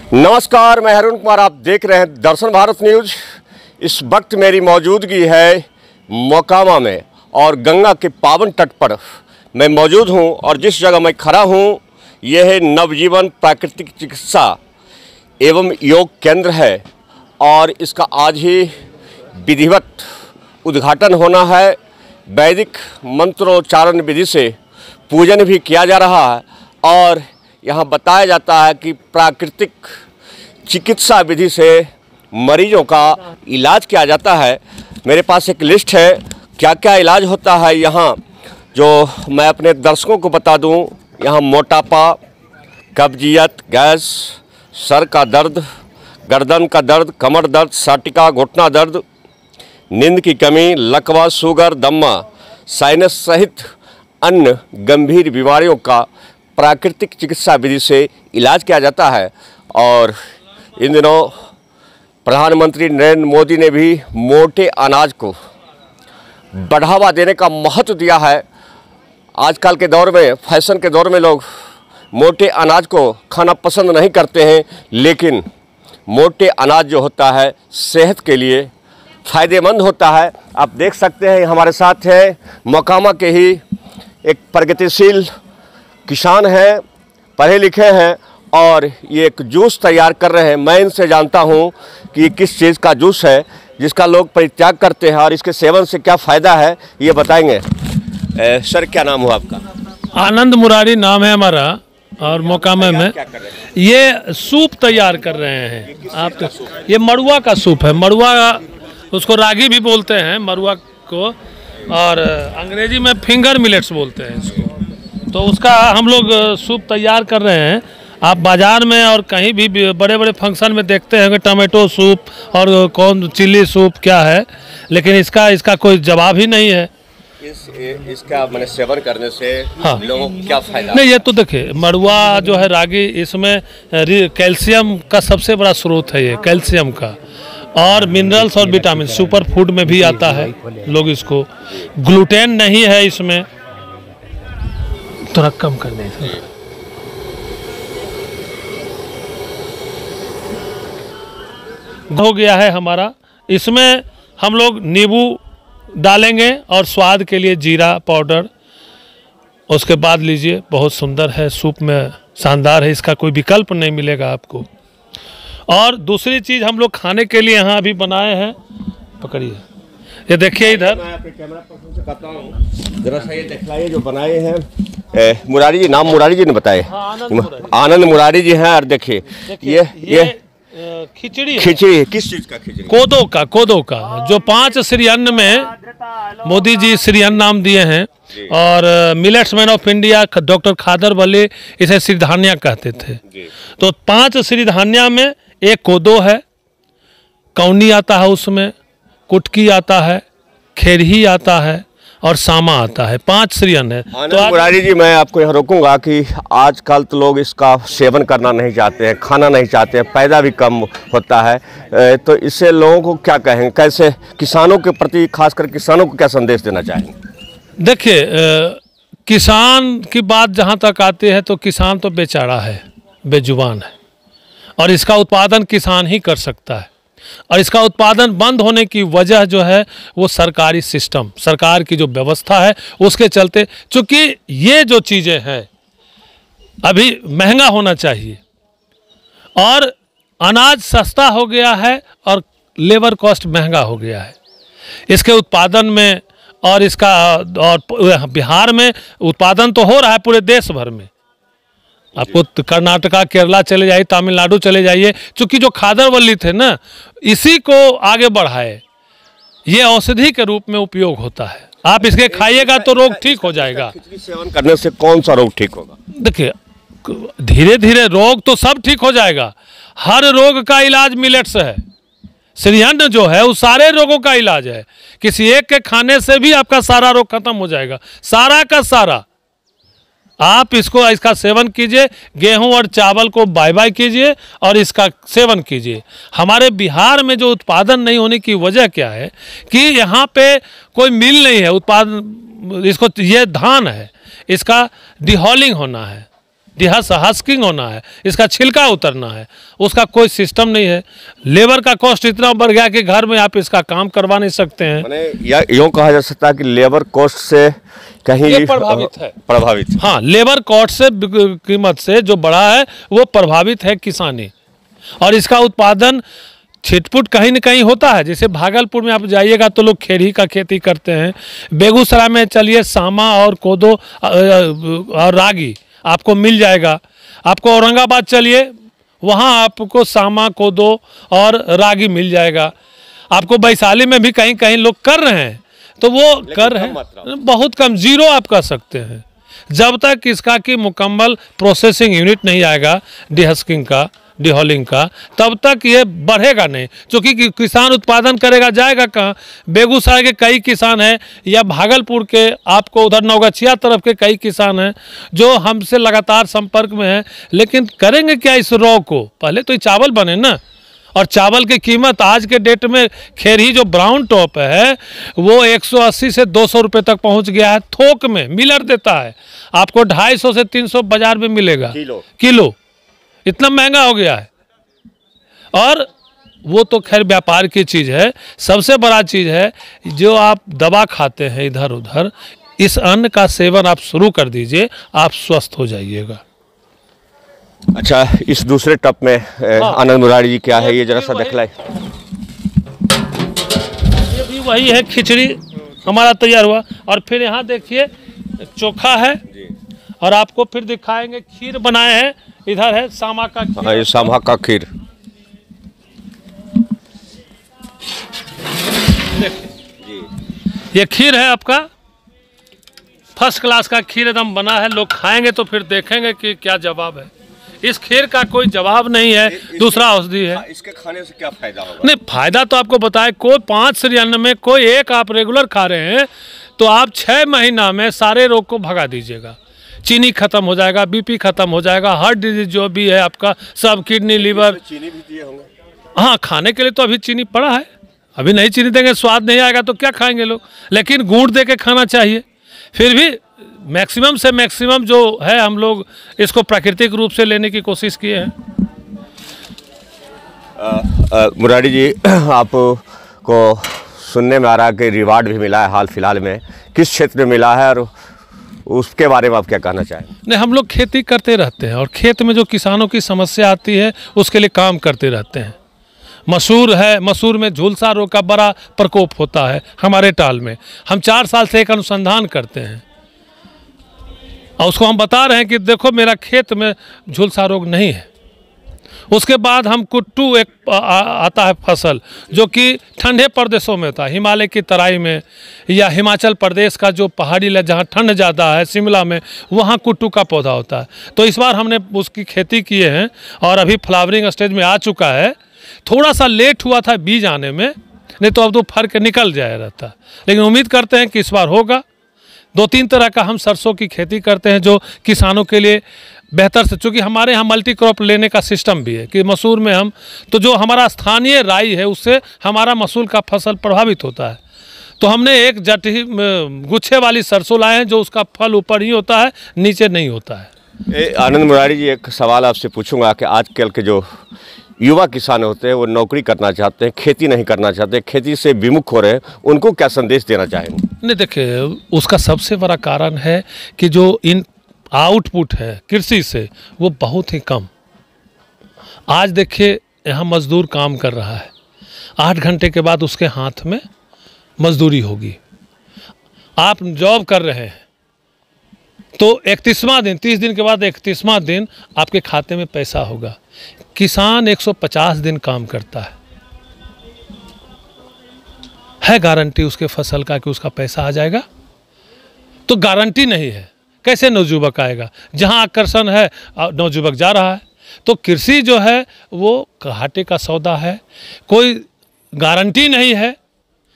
नमस्कार, मैं अरुण कुमार, आप देख रहे हैं दर्शन भारत न्यूज। इस वक्त मेरी मौजूदगी है मोकामा में और गंगा के पावन तट पर मैं मौजूद हूं और जिस जगह मैं खड़ा हूं यह है नवजीवन प्राकृतिक चिकित्सा एवं योग केंद्र है और इसका आज ही विधिवत उद्घाटन होना है। वैदिक मंत्रोच्चारण विधि से पूजन भी किया जा रहा है और यहाँ बताया जाता है कि प्राकृतिक चिकित्सा विधि से मरीजों का इलाज किया जाता है। मेरे पास एक लिस्ट है क्या क्या इलाज होता है यहाँ, जो मैं अपने दर्शकों को बता दूँ। यहाँ मोटापा, कब्जियत, गैस, सर का दर्द, गर्दन का दर्द, कमर दर्द, साटिका, घुटना दर्द, नींद की कमी, लकवा, शुगर, दमा, साइनस सहित अन्य गंभीर बीमारियों का प्राकृतिक चिकित्सा विधि से इलाज किया जाता है। और इन दिनों प्रधानमंत्री नरेंद्र मोदी ने भी मोटे अनाज को बढ़ावा देने का महत्व दिया है। आजकल के दौर में, फैशन के दौर में लोग मोटे अनाज को खाना पसंद नहीं करते हैं, लेकिन मोटे अनाज जो होता है सेहत के लिए फ़ायदेमंद होता है। आप देख सकते हैं हमारे साथ है मोकामा के ही एक प्रगतिशील किसान हैं, पढ़े लिखे हैं और ये एक जूस तैयार कर रहे हैं। मैं इनसे जानता हूं कि किस चीज़ का जूस है जिसका लोग परित्याग करते हैं और इसके सेवन से क्या फ़ायदा है, ये बताएंगे। सर, क्या नाम हुआ आपका? आनंद मुरारी नाम है हमारा और मोकामा में ये सूप तैयार कर रहे हैं। आप तो ये मड़ुआ का सूप है। मड़ुआ उसको रागी भी बोलते हैं मड़ुआ को, और अंग्रेजी में फिंगर मिलेट्स बोलते हैं इसको। तो उसका हम लोग सूप तैयार कर रहे हैं। आप बाज़ार में और कहीं भी बड़े बड़े फंक्शन में देखते हैं कि टमाटो सूप और कौन चिल्ली सूप क्या है, लेकिन इसका कोई जवाब ही नहीं है। इसका मैंने सेवन करने से हाँ, लोगों को क्या फायदा? नहीं, ये तो देखिए मड़ुआ जो है रागी, इसमें कैल्शियम का सबसे बड़ा स्रोत है, ये कैल्शियम का, और मिनरल्स और विटामिन सुपर फूड में भी आता है। लोग इसको, ग्लूटेन नहीं है इसमें, थोड़ा कम कर दें। हो गया है हमारा। इसमें हम लोग नींबू डालेंगे और स्वाद के लिए जीरा पाउडर। उसके बाद लीजिए, बहुत सुंदर है, सूप में शानदार है, इसका कोई विकल्प नहीं मिलेगा आपको। और दूसरी चीज़ हम लोग खाने के लिए यहाँ अभी बनाए हैं, पकड़िए, ये देखिए इधर। मैं आपके कैमरा पर्सन से कहता हूँ जरा सा ये दिखलाइए जो बनाए हैं। मुरारी जी, नाम मुरारी जी ने बताए। आनंद मुरारी जी हैं। और देखिए ये खिचड़ी किस चीज़ का खिचड़ी? कोदो का जो 5 श्री अन्न में मोदी जी श्री अन्न नाम दिए हैं, और millets man of India doctor Khadar Vali इसे सिरधान्या कहते थे। तो 5 सिरधान्या में एक कोदो है, कौनी आता है, उसमें कुटकी आता है, खेरही आता है और सामा आता है। 5 श्री अन्न है। तो मुरारी जी, मैं आपको यहाँ रोकूंगा कि आजकल तो लोग इसका सेवन करना नहीं चाहते हैं, खाना नहीं चाहते हैं, पैदा भी कम होता है, तो इससे लोगों को क्या कहेंगे? कैसे किसानों के प्रति, खासकर किसानों को क्या संदेश देना चाहेंगे? देखिए, किसान की बात जहाँ तक आती है तो किसान तो बेचारा है, बेजुबान है, और इसका उत्पादन किसान ही कर सकता है। और इसका उत्पादन बंद होने की वजह जो है वो सरकारी सिस्टम, सरकार की जो व्यवस्था है उसके चलते, चूँकि ये जो चीज़ें हैं अभी महंगा होना चाहिए और अनाज सस्ता हो गया है और लेबर कॉस्ट महंगा हो गया है इसके उत्पादन में। और इसका, और बिहार में उत्पादन तो हो रहा है पूरे देश भर में। आपको कर्नाटका, केरला चले जाइए, तमिलनाडु चले जाइए, क्योंकि जो खादरवल्ली थे ना, इसी को आगे बढ़ाए। ये औषधि के रूप में उपयोग होता है। आप इसके खाइएगा तो रोग ठीक हो जाएगा। खिचड़ी सेवन करने से कौन सा रोग ठीक होगा? देखिए, धीरे धीरे रोग तो सब ठीक हो जाएगा। हर रोग का इलाज मिलेट्स है। श्री अन्न जो है वो सारे रोगों का इलाज है। किसी एक के खाने से भी आपका सारा रोग खत्म हो जाएगा, सारा का सारा। आप इसका सेवन कीजिए, गेहूं और चावल को बाय बाय कीजिए और इसका सेवन कीजिए। हमारे बिहार में जो उत्पादन नहीं होने की वजह क्या है कि यहाँ पे कोई मिल नहीं है उत्पादन। इसको, ये धान है, इसका डिहॉलिंग होना है, हस्किंग होना है, इसका छिलका उतरना है, उसका कोई सिस्टम नहीं है। लेबर का कॉस्ट इतना बढ़ गया कि घर में आप इसका काम करवा नहीं सकते हैं। माने यूँ कहा जा सकता है कि लेबर कॉस्ट से कहीं प्रभावित। हाँ, लेबर कॉस्ट से कीमत से जो बढ़ा है वो प्रभावित है किसानी, और इसका उत्पादन छिटपुट कहीं न कहीं होता है। जैसे भागलपुर में आप जाइएगा तो लोग खेड़ी का खेती करते हैं, बेगूसराय में चलिए सामा और कोदो और रागी आपको मिल जाएगा। आपको औरंगाबाद चलिए, वहाँ आपको सामा कोदो और रागी मिल जाएगा। आपको वैशाली में भी कहीं कहीं लोग कर रहे हैं, तो वो कर रहे हैं बहुत कम, जीरो आप कह सकते हैं। जब तक इसका कि मुकम्मल प्रोसेसिंग यूनिट नहीं आएगा डिहस्किंग का, डिहॉलिंग का, तब तक ये बढ़ेगा नहीं। क्योंकि किसान उत्पादन करेगा, जाएगा कहाँ? बेगूसराय के कई किसान हैं, या भागलपुर के, आपको उधर नवगछिया तरफ के कई किसान हैं जो हमसे लगातार संपर्क में हैं, लेकिन करेंगे क्या इस रॉ को? पहले तो ये चावल बने ना, और चावल की कीमत आज के डेट में खेरी जो ब्राउन टॉप है वो 180 से 200 रुपये तक पहुंच गया है। थोक में मिलर देता है आपको 250 से 300 बाजार में मिलेगा किलो, इतना महंगा हो गया है। और वो तो खैर व्यापार की चीज़ है। सबसे बड़ा चीज़ है जो आप दवा खाते हैं इधर उधर, इस अन्न का सेवन आप शुरू कर दीजिए, आप स्वस्थ हो जाइएगा। अच्छा, इस दूसरे टप में आनंद मुरारी जी क्या है ये जरा सा दिखलाए। ये भी वही है, खिचड़ी हमारा तैयार हुआ, और फिर यहाँ देखिए चोखा है, और आपको फिर दिखाएंगे खीर बनाए हैं। इधर है सामा का खीर। हाँ, ये सामा का खीर। ये खीर है आपका, फर्स्ट क्लास का खीर एकदम बना है। लोग खाएंगे तो फिर देखेंगे कि क्या जवाब है। इस खीर का कोई जवाब नहीं है। दूसरा औषधि है। इसके खाने से क्या फायदा होगा? नहीं, फायदा तो आपको बताए, कोई 5 श्री अन्न में कोई एक आप रेगुलर खा रहे हैं तो आप 6 महीना में सारे रोग को भगा दीजिएगा। चीनी खत्म हो जाएगा, बीपी खत्म हो जाएगा, हार्ट डिजीज जो भी है आपका सब, किडनी, लीवर। चीनी भी दिए होंगे? हाँ, खाने के लिए तो अभी चीनी पड़ा है, अभी नहीं चीनी देंगे स्वाद नहीं आएगा तो क्या खाएंगे लोग। लेकिन गुड़ दे के खाना चाहिए। फिर भी मैक्सिमम से मैक्सिमम जो है हम लोग इसको प्राकृतिक रूप से लेने की कोशिश किए हैं। मुरारी जी, आपको सुनने में आ रहा है कि रिवार्ड भी मिला है हाल फिलहाल में, किस क्षेत्र में मिला है और उसके बारे में आप क्या कहना चाहें? नहीं, हम लोग खेती करते रहते हैं, और खेत में जो किसानों की समस्या आती है उसके लिए काम करते रहते हैं। मसूर है, मसूर में झुलसा रोग का बड़ा प्रकोप होता है हमारे टाल में। हम 4 साल से एक अनुसंधान करते हैं, और उसको हम बता रहे हैं कि देखो मेरा खेत में झुलसा रोग नहीं है। उसके बाद हम कुट्टू एक आता है फसल, जो कि ठंडे प्रदेशों में होता है, हिमालय की तराई में, या हिमाचल प्रदेश का जो पहाड़ी इलाका जहाँ ठंड ज़्यादा है, शिमला में, वहाँ कुट्टू का पौधा होता है। तो इस बार हमने उसकी खेती किए हैं, और अभी फ्लावरिंग स्टेज में आ चुका है। थोड़ा सा लेट हुआ था बीज आने में, नहीं तो अब तो फर के निकल जाया रहता, लेकिन उम्मीद करते हैं कि इस बार होगा। 2-3 तरह का हम सरसों की खेती करते हैं जो किसानों के लिए बेहतर से, चूँकि हमारे यहाँ मल्टी क्रॉप लेने का सिस्टम भी है कि मसूर में हम, तो जो हमारा स्थानीय राई है उससे हमारा मसूर का फसल प्रभावित होता है। तो हमने एक जटी गुच्छे वाली सरसों लाए हैं जो उसका फल ऊपर ही होता है, नीचे नहीं होता है। आनंद मुरारी जी, एक सवाल आपसे पूछूंगा कि आजकल के जो युवा किसान होते हैं वो नौकरी करना चाहते हैं, खेती नहीं करना चाहते, खेती से विमुख हो रहे हैं, उनको क्या संदेश देना चाहेंगे? नहीं, देखिए उसका सबसे बड़ा कारण है कि जो इन आउटपुट है कृषि से वो बहुत ही कम। आज देखिए यहाँ मजदूर काम कर रहा है, 8 घंटे के बाद उसके हाथ में मजदूरी होगी। आप जॉब कर रहे हैं तो 31वां दिन, 30 दिन के बाद 31वां दिन आपके खाते में पैसा होगा। किसान 150 दिन काम करता है गारंटी उसके फसल का कि उसका पैसा आ जाएगा? तो गारंटी नहीं है, कैसे नवजुवक आएगा? जहां आकर्षण है नवजुवक जा रहा है। तो कृषि जो है वो घाटे का सौदा है, कोई गारंटी नहीं है।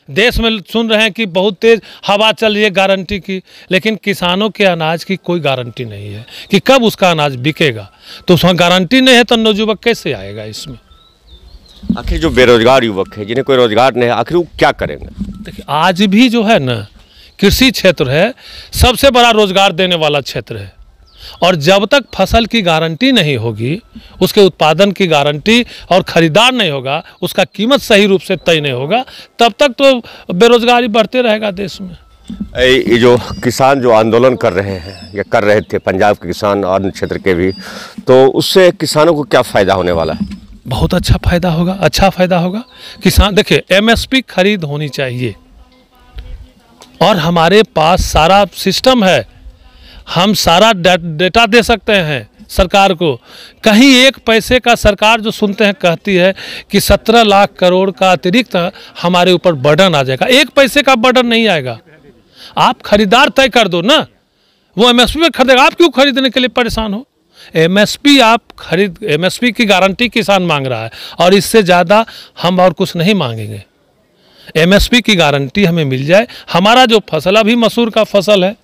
देश में सुन रहे हैं कि बहुत तेज हवा चल रही है गारंटी की, लेकिन किसानों के अनाज की कोई गारंटी नहीं है कि कब उसका अनाज बिकेगा। तो उसमें गारंटी नहीं है तो नवजुवक कैसे आएगा इसमें? आखिर जो बेरोजगार युवक है, जिन्हें कोई रोजगार नहीं है, आखिर वो क्या करेंगे? देखिए आज भी जो है ना, कृषि क्षेत्र है सबसे बड़ा रोजगार देने वाला क्षेत्र है। और जब तक फसल की गारंटी नहीं होगी, उसके उत्पादन की गारंटी और खरीदार नहीं होगा, उसका कीमत सही रूप से तय नहीं होगा, तब तक तो बेरोजगारी बढ़ते रहेगा देश में। ये जो किसान जो आंदोलन कर रहे हैं या कर रहे थे, पंजाब के किसान और अन्य क्षेत्र के भी, तो उससे किसानों को क्या फ़ायदा होने वाला है? बहुत अच्छा फ़ायदा होगा, अच्छा फ़ायदा होगा। किसान देखिए, एमएसपी खरीद होनी चाहिए और हमारे पास सारा सिस्टम है, हम सारा डेटा दे सकते हैं सरकार को। कहीं एक पैसे का सरकार जो सुनते हैं कहती है कि 17 लाख करोड़ का अतिरिक्त हमारे ऊपर बर्डन आ जाएगा। एक पैसे का बर्डन नहीं आएगा। आप खरीदार तय कर दो ना, वो एमएसपी में खरीदेगा। आप क्यों खरीदने के लिए परेशान हो? एमएसपी आप खरीद, एमएसपी की गारंटी किसान मांग रहा है और इससे ज़्यादा हम और कुछ नहीं मांगेंगे। एमएसपी की गारंटी हमें मिल जाए। हमारा जो फसल, अभी मसूर का फसल है,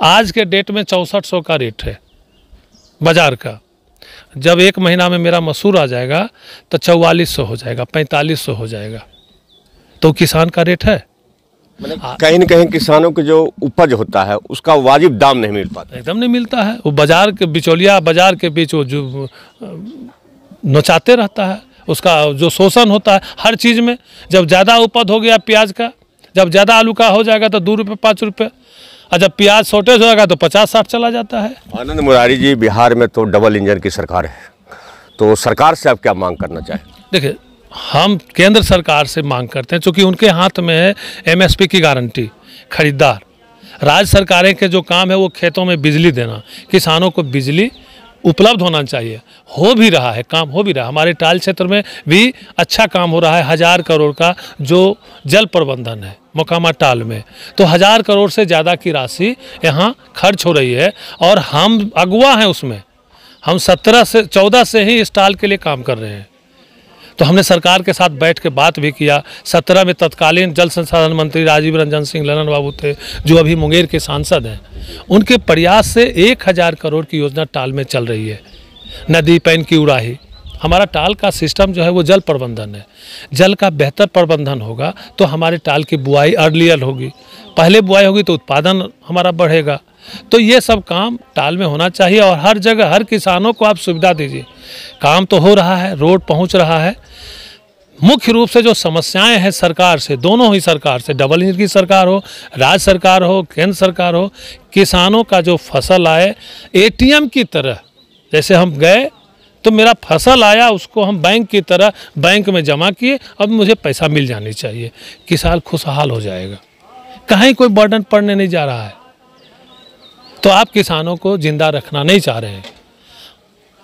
आज के डेट में 6400 का रेट है बाजार का। जब एक महीना में मेरा मसूर आ जाएगा तो 4400 हो जाएगा, 4500 हो जाएगा, तो किसान का रेट है। कहीं न कहीं किसानों के जो उपज होता है उसका वाजिब दाम नहीं मिल पाता, एकदम नहीं मिलता है। वो बाजार के बिचौलिया, बाजार के बीच वो जो नचाते रहता है, उसका जो शोषण होता है हर चीज़ में। जब ज़्यादा उपज हो गया प्याज का, जब ज़्यादा आलू का हो जाएगा तो 2 रुपये 5 रुपये, और जब प्याज शॉर्टेज हो जाएगा तो 50-60 चला जाता है। आनंद मुरारी जी, बिहार में तो डबल इंजन की सरकार है, तो सरकार से आप क्या मांग करना चाहें? देखिए, हम केंद्र सरकार से मांग करते हैं, चूँकि उनके हाथ में है एमएसपी की गारंटी, खरीदार। राज्य सरकारें के जो काम है वो खेतों में बिजली देना, किसानों को बिजली उपलब्ध होना चाहिए। हो भी रहा है, काम हो भी रहा है। हमारे टाल क्षेत्र में भी अच्छा काम हो रहा है। 1000 करोड़ का जो जल प्रबंधन है मोकामा टाल में, तो 1000 करोड़ से ज़्यादा की राशि यहाँ खर्च हो रही है और हम अगुवा हैं उसमें। हम 14 से ही इस टाल के लिए काम कर रहे हैं। तो हमने सरकार के साथ बैठ के बात भी किया। 17 में तत्कालीन जल संसाधन मंत्री राजीव रंजन सिंह ललन बाबू थे, जो अभी मुंगेर के सांसद हैं। उनके प्रयास से 1000 करोड़ की योजना टाल में चल रही है। नदी पैन की उड़ाही, हमारा टाल का सिस्टम जो है वो जल प्रबंधन है। जल का बेहतर प्रबंधन होगा तो हमारे टाल की बुआई अर्लियर होगी, पहले बुआई होगी तो उत्पादन हमारा बढ़ेगा। तो ये सब काम टाल में होना चाहिए और हर जगह हर किसानों को आप सुविधा दीजिए। काम तो हो रहा है, रोड पहुंच रहा है। मुख्य रूप से जो समस्याएं हैं सरकार से, दोनों ही सरकार से, डबल इंजन की सरकार हो, राज्य सरकार हो, केंद्र सरकार हो, किसानों का जो फसल आए एटीएम की तरह, जैसे हम गए तो मेरा फसल आया, उसको हम बैंक की तरह बैंक में जमा किए, अब मुझे पैसा मिल जानी चाहिए, किसान खुशहाल हो जाएगा। कहीं कोई बर्डन पड़ने नहीं जा रहा है। तो आप किसानों को जिंदा रखना नहीं चाह रहे हैं,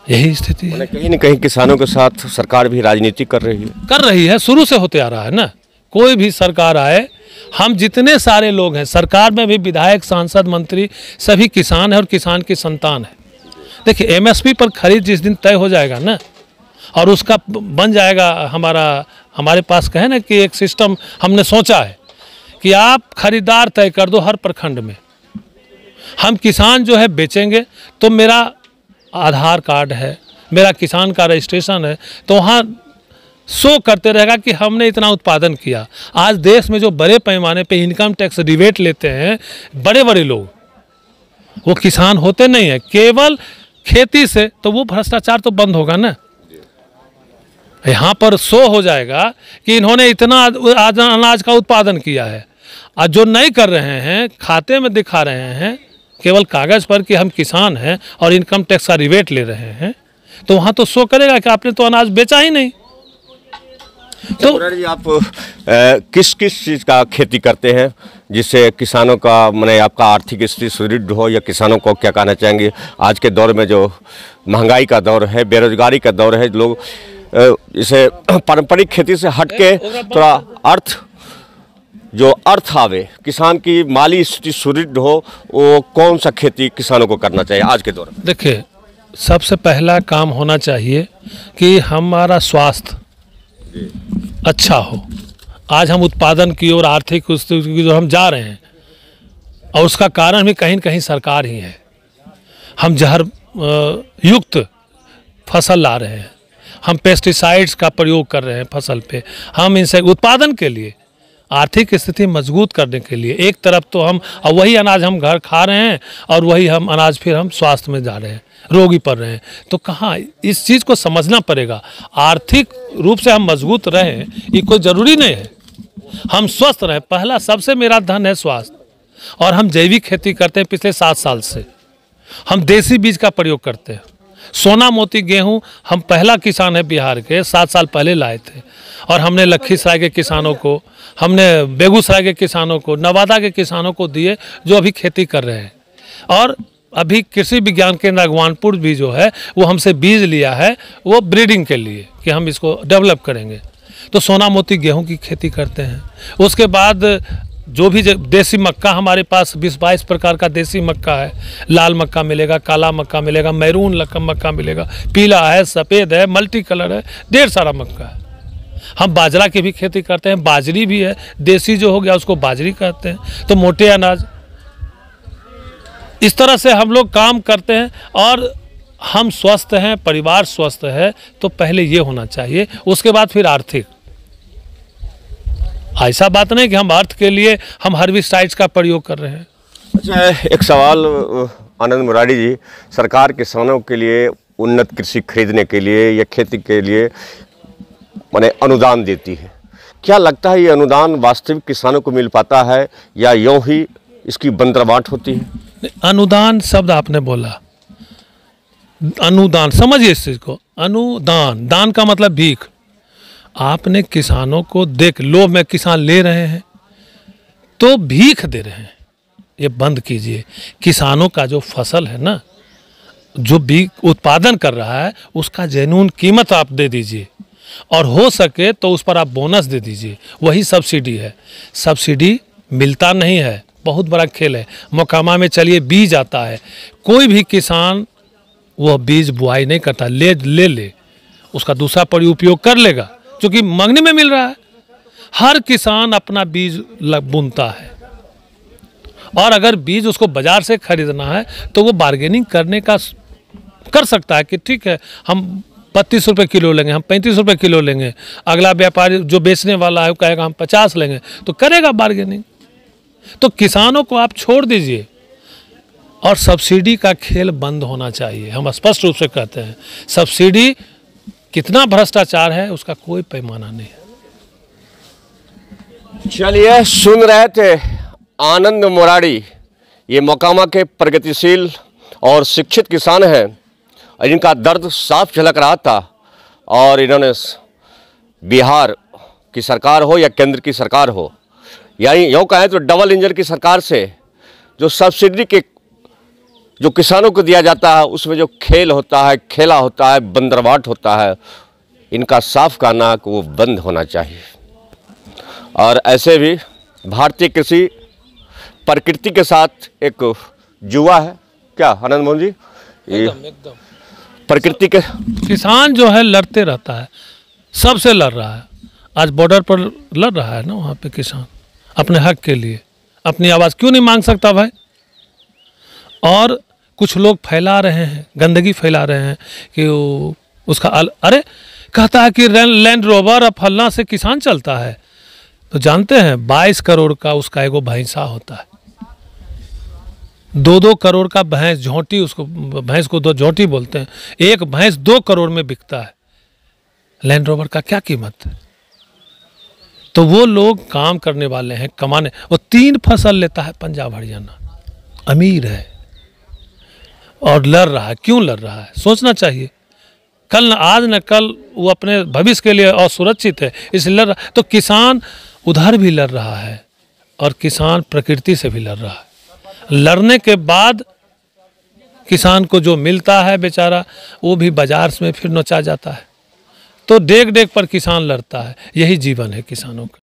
यही स्थिति है। कहीं न कहीं किसानों के साथ सरकार भी राजनीति कर रही है। शुरू से होते आ रहा है ना। कोई भी सरकार आए, हम जितने सारे लोग हैं सरकार में भी, विधायक, सांसद, मंत्री, सभी किसान है और किसान की संतान है। देखिए, एमएसपी पर खरीद जिस दिन तय हो जाएगा ना, और उसका बन जाएगा हमारे पास कहे ना कि एक सिस्टम हमने सोचा है कि आप खरीदार तय कर दो हर प्रखंड में। हम किसान जो है बेचेंगे तो मेरा आधार कार्ड है, मेरा किसान का रजिस्ट्रेशन है, तो वहाँ शो करते रहेगा कि हमने इतना उत्पादन किया। आज देश में जो बड़े पैमाने पे इनकम टैक्स रिबेट लेते हैं बड़े बड़े लोग, वो किसान होते नहीं हैं, केवल खेती से, तो वो भ्रष्टाचार तो बंद होगा ना। यहाँ पर शो हो जाएगा कि इन्होंने इतना अनाज का उत्पादन किया है, और जो नहीं कर रहे हैं खाते में दिखा रहे हैं केवल कागज़ पर कि हम किसान हैं और इनकम टैक्स का रिबेट ले रहे हैं, तो वहाँ तो शो करेगा कि आपने तो अनाज बेचा ही नहीं। तो आप किस किस चीज़ का खेती करते हैं जिससे किसानों का माने आपका आर्थिक स्थिति सुदृढ़ हो, या किसानों को क्या कहना चाहेंगे आज के दौर में जो महंगाई का दौर है, बेरोजगारी का दौर है, लोग इसे पारंपरिक खेती से हट के थोड़ा अर्थ आवे, किसान की माली स्थिति सुदृढ़ हो, वो कौन सा खेती किसानों को करना चाहिए आज के दौर में? देखिए, सबसे पहला काम होना चाहिए कि हमारा स्वास्थ्य अच्छा हो। आज हम उत्पादन की और आर्थिक स्थिति की जो हम जा रहे हैं, और उसका कारण भी कहीं न कहीं सरकार ही है। हम जहर युक्त फसल ला रहे हैं, हम पेस्टिसाइड्स का प्रयोग कर रहे हैं फसल पे, हम इनसे उत्पादन के लिए, आर्थिक स्थिति मजबूत करने के लिए एक तरफ तो हम वही अनाज हम घर खा रहे हैं और वही हम अनाज फिर हम स्वास्थ्य में जा रहे हैं, रोगी पड़ रहे हैं। तो कहाँ इस चीज़ को समझना पड़ेगा। आर्थिक रूप से हम मजबूत रहें ये कोई ज़रूरी नहीं है, हम स्वस्थ रहें। पहला सबसे मेरा धन है स्वास्थ्य। और हम जैविक खेती करते हैं पिछले 7 साल से, हम देसी बीज का प्रयोग करते हैं। सोना मोती गेहूं हम पहला किसान है बिहार के, 7 साल पहले लाए थे। और हमने लखीसराय के किसानों को, हमने बेगूसराय के किसानों को, नवादा के किसानों को दिए जो अभी खेती कर रहे हैं। और अभी कृषि विज्ञान केंद्र अगवानपुर भी जो है वो हमसे बीज लिया है, वो ब्रीडिंग के लिए कि हम इसको डेवलप करेंगे। तो सोना मोती गेहूं की खेती करते हैं। उसके बाद जो भी देसी मक्का हमारे पास 20-22 प्रकार का देसी मक्का है। लाल मक्का मिलेगा, काला मक्का मिलेगा, मैरून मक्का मिलेगा, पीला है, सफ़ेद है, मल्टी कलर है, ढेर सारा मक्का है। हम बाजरा की भी खेती करते हैं, बाजरी भी है, देसी जो हो गया उसको बाजरी कहते हैं। तो मोटे अनाज, इस तरह से हम लोग काम करते हैं। और हम स्वस्थ हैं, परिवार स्वस्थ है, तो पहले ये होना चाहिए, उसके बाद फिर आर्थिक। ऐसा बात नहीं कि हम अर्थ के लिए हम हर्बिसाइड्स का प्रयोग कर रहे हैं। अच्छा, एक सवाल आनंद मुरारी जी, सरकार किसानों के लिए उन्नत कृषि खरीदने के लिए या खेती के लिए माने अनुदान देती है, क्या लगता है ये अनुदान वास्तविक किसानों को मिल पाता है या यूँ ही इसकी बंदरबाट होती है? अनुदान शब्द आपने बोला, अनुदान समझिए इस चीज़ को। अनुदान, दान का मतलब भीख। आपने किसानों को देख, लोभ में किसान ले रहे हैं तो भीख दे रहे हैं, ये बंद कीजिए। किसानों का जो फसल है ना, जो भी उत्पादन कर रहा है उसका जेन्युइन कीमत आप दे दीजिए। और हो सके तो उस पर आप बोनस दे दीजिए, वही सब्सिडी है। सब्सिडी मिलता नहीं है, बहुत बड़ा खेल है। मोकामा में चलिए बीज आता है, कोई भी किसान वह बीज बुआई नहीं करता, ले उसका दूसरा उपयोग कर लेगा, क्योंकि मंगनी में मिल रहा है। हर किसान अपना बीज बुनता है। और अगर बीज उसको बाजार से खरीदना है तो वो बार्गेनिंग करने का कर सकता है कि ठीक है हम 32 रुपये किलो लेंगे, हम 35 रुपये किलो लेंगे। अगला व्यापारी जो बेचने वाला है वो कहेगा हम 50 लेंगे, तो करेगा बार्गेनिंग। तो किसानों को आप छोड़ दीजिए। और सब्सिडी का खेल बंद होना चाहिए। हम स्पष्ट रूप से कहते हैं सब्सिडी कितना भ्रष्टाचार है उसका कोई पैमाना नहीं है। चलिए, सुन रहे थे आनंद मुरारी, ये मोकामा के प्रगतिशील और शिक्षित किसान हैं। इनका दर्द साफ झलक रहा था। और इन्होंने बिहार की सरकार हो या केंद्र की सरकार हो, यानी यूँ कहें तो डबल इंजन की सरकार से जो सब्सिडी के जो किसानों को दिया जाता है उसमें जो खेल होता है, खेला होता है, बंदरबाट होता है, इनका साफ कहना कि वो बंद होना चाहिए। और ऐसे भी भारतीय कृषि प्रकृति के साथ एक जुआ है क्या आनंद मोहन जी? एकदम प्रकृति के किसान जो है लड़ते रहता है, सबसे लड़ रहा है। आज बॉर्डर पर लड़ रहा है ना, वहाँ पे किसान अपने हक के लिए अपनी आवाज़ क्यों नहीं मांग सकता भाई? और कुछ लोग फैला रहे हैं, गंदगी फैला रहे हैं कि उसका अरे कहता है कि लैंड रोवर और फलना से किसान चलता है। तो जानते हैं 22 करोड़ का उसका एगो भैंसा होता है, 2-2 करोड़ का भैंस, झोंटी, उसको भैंस को 2 झोंटी बोलते हैं। एक भैंस 2 करोड़ में बिकता है। लैंड रोवर का क्या कीमत है? तो वो लोग काम करने वाले हैं, कमाने। वो 3 फसल लेता है पंजाब हरियाणा, अमीर है और लड़ रहा है। क्यों लड़ रहा है सोचना चाहिए। कल न आज न कल वो अपने भविष्य के लिए असुरक्षित है, इसलिए लड़ रहा। तो किसान उधर भी लड़ रहा है और किसान प्रकृति से भी लड़ रहा है। लड़ने के बाद किसान को जो मिलता है बेचारा, वो भी बाजार में फिर नोचा जाता है। तो डेग डेग पर किसान लड़ता है, यही जीवन है किसानों का।